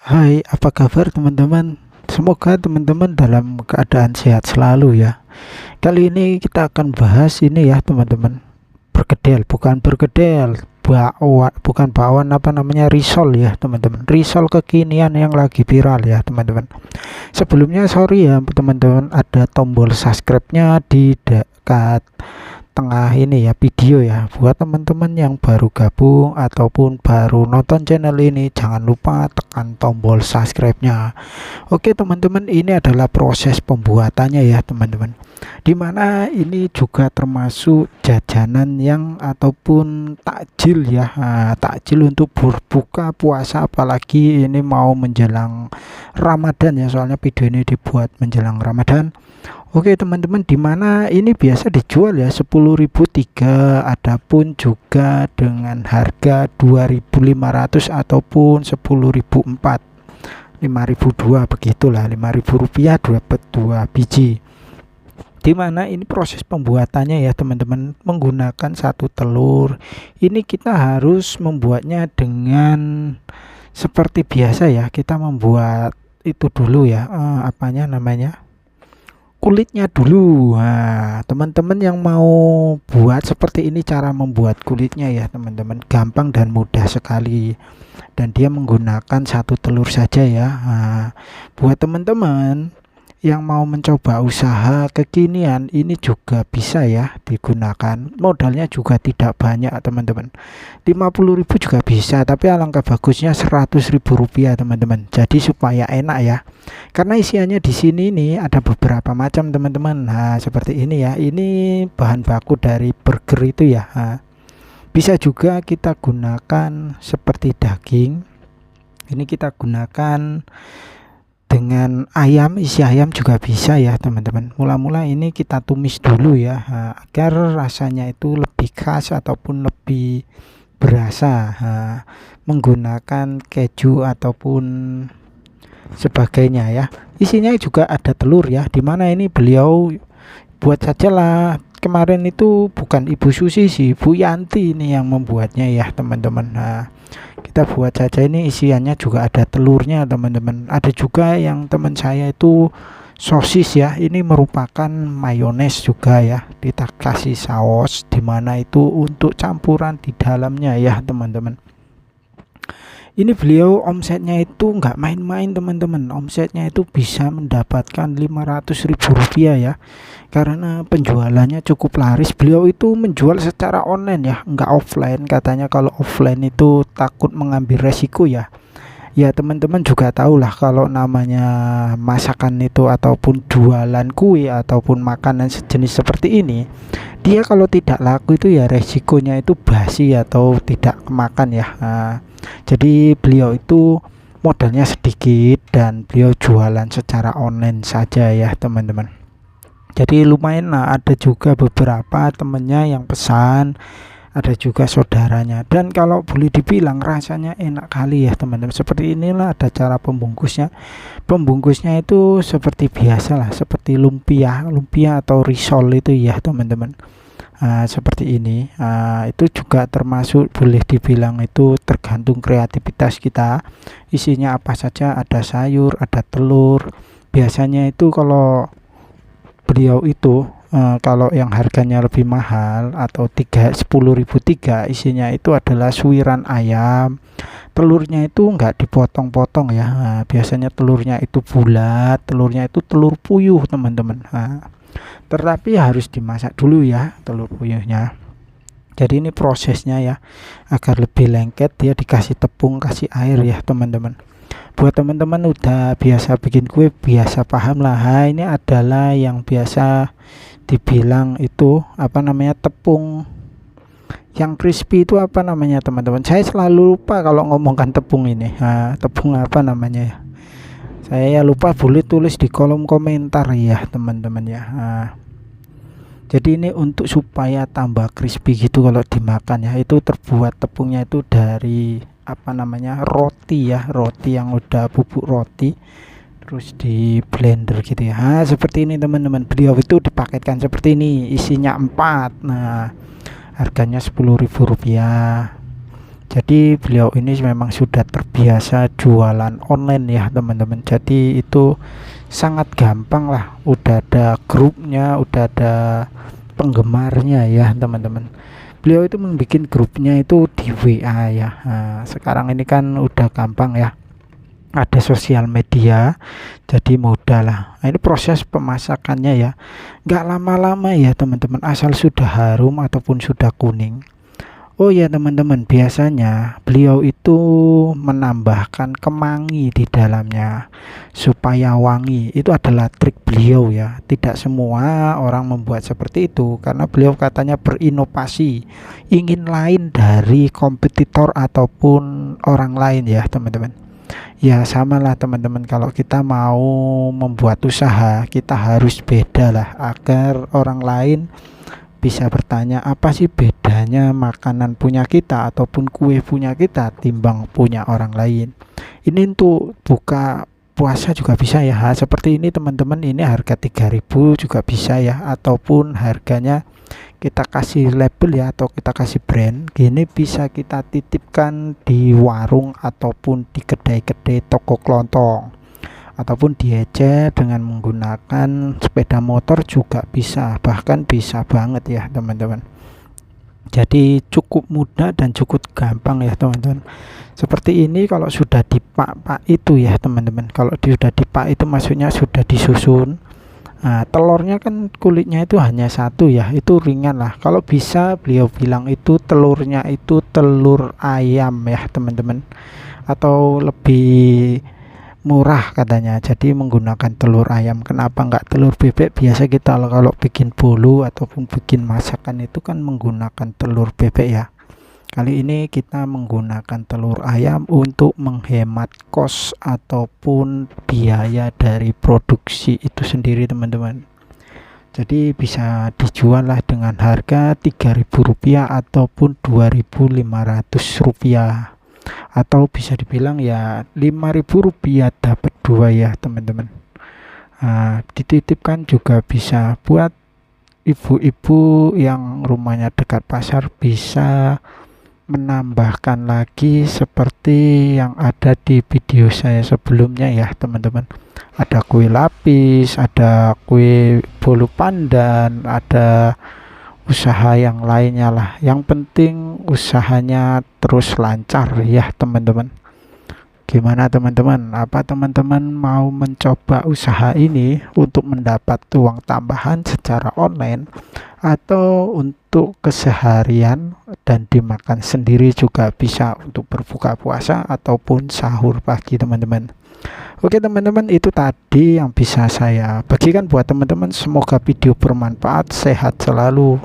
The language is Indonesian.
Hai, apa kabar teman-teman? Semoga teman-teman dalam keadaan sehat selalu ya. Kali ini kita akan bahas ini ya teman-teman. Perkedel, bukan perkedel, bukan bakwan apa namanya risol ya teman-teman. Risol kekinian yang lagi viral ya teman-teman. Sebelumnya sorry ya teman-teman, ada tombol subscribe-nya di dekat tengah ini ya video ya. Buat teman-teman yang baru gabung ataupun baru nonton channel ini, jangan lupa tekan tombol subscribe-nya. Oke teman-teman, ini adalah proses pembuatannya ya teman-teman, dimana ini juga termasuk jajanan yang ataupun takjil ya. Takjil untuk berbuka puasa, apalagi ini mau menjelang Ramadan ya, soalnya video ini dibuat menjelang Ramadan. Oke teman-teman, dimana ini biasa dijual ya 10.003, adapun juga dengan harga 2.500 ataupun 10.004, 5.002 begitulah, 5.000 rupiah dapat 2 biji. Dimana ini proses pembuatannya ya teman-teman, menggunakan satu telur. Ini kita harus membuatnya dengan seperti biasa ya, kita membuat itu dulu ya, apanya namanya, kulitnya dulu. Nah, teman-teman yang mau buat seperti ini cara membuat kulitnya ya teman-teman, gampang dan mudah sekali, dan dia menggunakan satu telur saja ya. Nah, buat teman-teman yang mau mencoba usaha kekinian, ini juga bisa ya digunakan. Modalnya juga tidak banyak teman-teman, 50.000 juga bisa, tapi alangkah bagusnya 100.000 rupiah teman-teman. Jadi supaya enak ya, karena isiannya di sini nih ada beberapa macam teman-teman. Nah seperti ini ya, ini bahan baku dari burger itu ya. Nah, bisa juga kita gunakan seperti daging, ini kita gunakan dengan ayam, isi ayam juga bisa ya teman-teman. Mula-mula ini kita tumis dulu ya, agar rasanya itu lebih khas ataupun lebih berasa, menggunakan keju ataupun sebagainya ya. Isinya juga ada telur ya, dimana ini beliau buat saja lah. Kemarin itu bukan Ibu Susi sih, Bu Yanti ini yang membuatnya ya teman-teman. Nah, kita buat saja, ini isiannya juga ada telurnya teman-teman. Ada juga yang teman saya itu sosis ya, ini merupakan mayones juga ya, kita kasih saus, dimana itu untuk campuran di dalamnya ya teman-teman. Ini beliau omsetnya itu nggak main-main teman-teman, omsetnya itu bisa mendapatkan 500.000 rupiah ya, karena penjualannya cukup laris. Beliau itu menjual secara online ya, nggak offline. Katanya kalau offline itu takut mengambil resiko ya. Ya teman-teman juga tahu lah, kalau namanya masakan itu ataupun jualan kue ataupun makanan sejenis seperti ini, dia kalau tidak laku itu ya resikonya itu basi atau tidak kemakan ya. Nah, jadi beliau itu modalnya sedikit dan beliau jualan secara online saja ya teman-teman. Jadi lumayan lah, ada juga beberapa temennya yang pesan, ada juga saudaranya, dan kalau boleh dibilang rasanya enak kali ya teman-teman. Seperti inilah ada cara pembungkusnya itu seperti biasa lah, seperti lumpia atau risol itu ya teman-teman. Seperti ini. Itu juga termasuk, boleh dibilang itu tergantung kreativitas kita, isinya apa saja, ada sayur, ada telur. Biasanya itu kalau beliau itu kalau yang harganya lebih mahal atau 10.003, isinya itu adalah suiran ayam. Telurnya itu enggak dipotong-potong ya. Biasanya telurnya itu bulat, telurnya itu telur puyuh teman-teman. Tetapi harus dimasak dulu ya telur puyuhnya. Jadi ini prosesnya ya, agar lebih lengket dia dikasih tepung, kasih air ya teman-teman. Buat teman-teman udah biasa bikin kue, biasa paham lah. Ini adalah yang biasa dibilang itu apa namanya, tepung yang crispy itu apa namanya teman-teman. Saya selalu lupa kalau ngomongkan tepung ini. Tepung apa namanya ya, saya lupa, boleh tulis di kolom komentar ya teman-teman ya. Jadi ini untuk supaya tambah crispy gitu kalau dimakan ya. Itu terbuat tepungnya itu dari apa namanya, roti ya, roti yang udah bubuk roti, terus di blender gitu ya. Seperti ini teman-teman. Beliau itu dipaketkan seperti ini, isinya 4. Nah harganya 10.000 rupiah. Jadi beliau ini memang sudah terbiasa jualan online ya teman-teman. Jadi itu sangat gampang lah, udah ada grupnya, udah ada penggemarnya ya teman-teman. Beliau itu membuat grupnya itu di WA ya. Nah, sekarang ini kan udah gampang ya, ada sosial media, jadi mudah lah. Nah, ini proses pemasakannya ya, nggak lama-lama ya teman-teman, asal sudah harum ataupun sudah kuning. Oh ya teman-teman, biasanya beliau itu menambahkan kemangi di dalamnya supaya wangi. Itu adalah trik beliau ya. Tidak semua orang membuat seperti itu karena beliau katanya berinovasi, ingin lain dari kompetitor ataupun orang lain ya teman-teman. Ya samalah teman-teman, kalau kita mau membuat usaha kita harus beda lah agar orang lain bisa bertanya apa sih bedanya makanan punya kita ataupun kue punya kita timbang punya orang lain. Ini untuk buka puasa juga bisa ya. Seperti ini teman-teman, ini harga 3.000 juga bisa ya, ataupun harganya kita kasih label ya, atau kita kasih brand gini, bisa kita titipkan di warung ataupun di kedai-kedai toko kelontong, ataupun diecer dengan menggunakan sepeda motor juga bisa, bahkan bisa banget ya teman-teman. Jadi cukup mudah dan cukup gampang ya teman-teman. Seperti ini kalau sudah dipak-pak itu ya teman-teman, kalau sudah dipak itu maksudnya sudah disusun. Nah, telurnya kan kulitnya itu hanya satu ya, itu ringan lah. Kalau bisa beliau bilang itu telurnya itu telur ayam ya teman-teman, atau lebih murah katanya, jadi menggunakan telur ayam. Kenapa enggak telur bebek? Biasa kita kalau bikin bolu ataupun bikin masakan itu kan menggunakan telur bebek ya. Kali ini kita menggunakan telur ayam untuk menghemat kos ataupun biaya dari produksi itu sendiri teman-teman. Jadi bisa dijual lah dengan harga Rp3.000 ataupun Rp2.500, atau bisa dibilang ya Rp5.000 dapat 2 ya teman-teman. Dititipkan juga bisa buat ibu-ibu yang rumahnya dekat pasar, bisa menambahkan lagi seperti yang ada di video saya sebelumnya ya teman-teman. Ada kue lapis, ada kue bolu pandan, ada usaha yang lainnya lah. Yang penting usahanya terus lancar ya teman-teman. Gimana teman-teman? Apa teman-teman mau mencoba usaha ini untuk mendapat uang tambahan secara online, atau untuk keseharian dan dimakan sendiri juga bisa untuk berbuka puasa ataupun sahur pagi teman-teman. Oke teman-teman, itu tadi yang bisa saya bagikan buat teman-teman. Semoga video bermanfaat, sehat selalu.